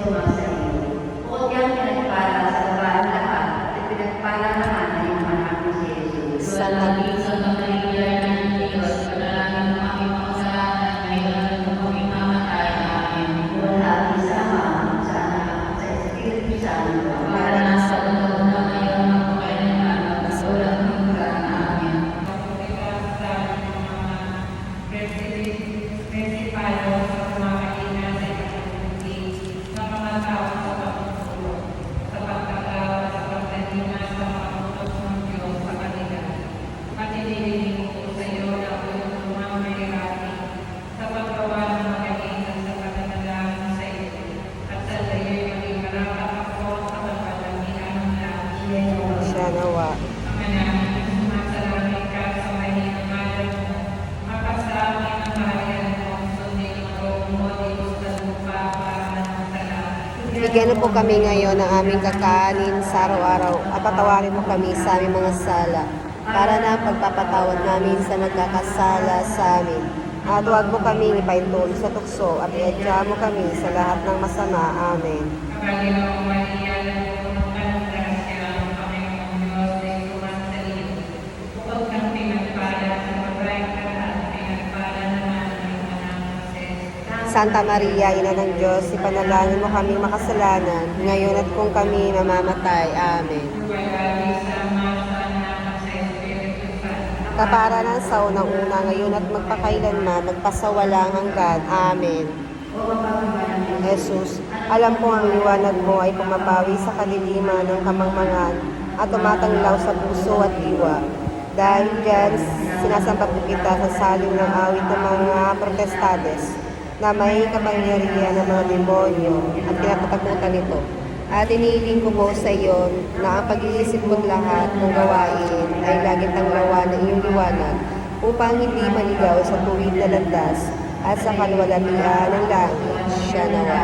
sumasa iyo. Bukod yan pinagpala sa babae lahat, at pinagpala naman ang iyong anak na si Jesus. Salamat. Sa Maria ng Diyos, panalangin mo kami mga kasalanan, ngayon at kung kami mamatay. Amen. Wala sa Ama, sa Anak, sa Espiritu Santo, para na sa mundo na ngayon, magpakailanman, at walang hanggan. Amen. Siya nawa. Bigyan mo po kami ngayon ng aming kakanin sa araw-araw at patawarin mo kami sa aming mga sala para na pagpapatawad namin sa nagkakasala sa amin. At huwag mo kami ipaintulot sa tukso at iadya mo kami sa lahat ng masama. Amen. Santa Maria, Ina ng Diyos, ipanalangin mo kaming makasalanan, ngayon at kung kami mamamatay. Amen. Kapara ng sa unang-una, ngayon at magpakailanman, magpasawalang hanggan. Amen. Jesus, alam ko ang liwanag mo ay pumapawi sa kadiliman ng kamangmangan at tumatanglaw sa puso at diwa. Dahil dyan, sinasampat kita sa saling ng awit ng mga protestades na may kapangyarihan ng mga demonyo at kinatatakutan nito. At iniiling ko po sa iyo na ang pag-iisip mo't lahat ng gawain ay laging tanglawan ng iyong liwanag upang hindi maligaw sa tuwid na landas at sa kalwalatian ng langit. Siya nawa.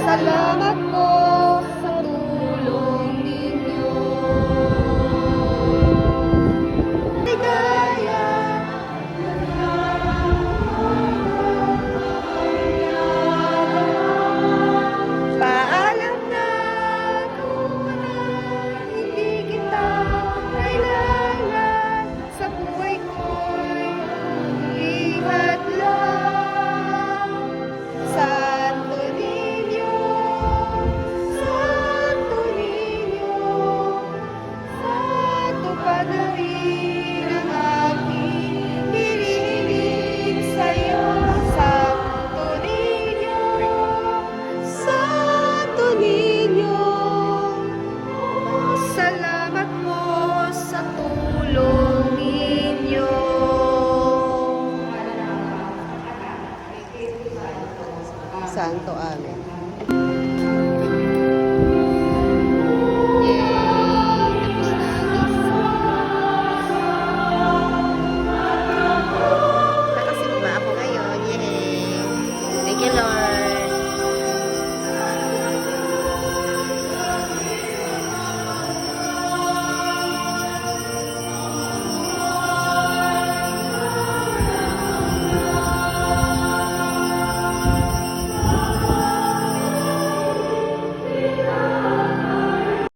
Salamat po sa tulong ninyo. Ligaya. Paalam na kung hindi kita kailangan sa buhay ko'y lihat lang. Santo Niño, Santo Niño, Santo Padarin ang aking hinihiling sa'yo. Santo Niño, Santo Niño, salamat po sa tulong ninyo. Santo, amen.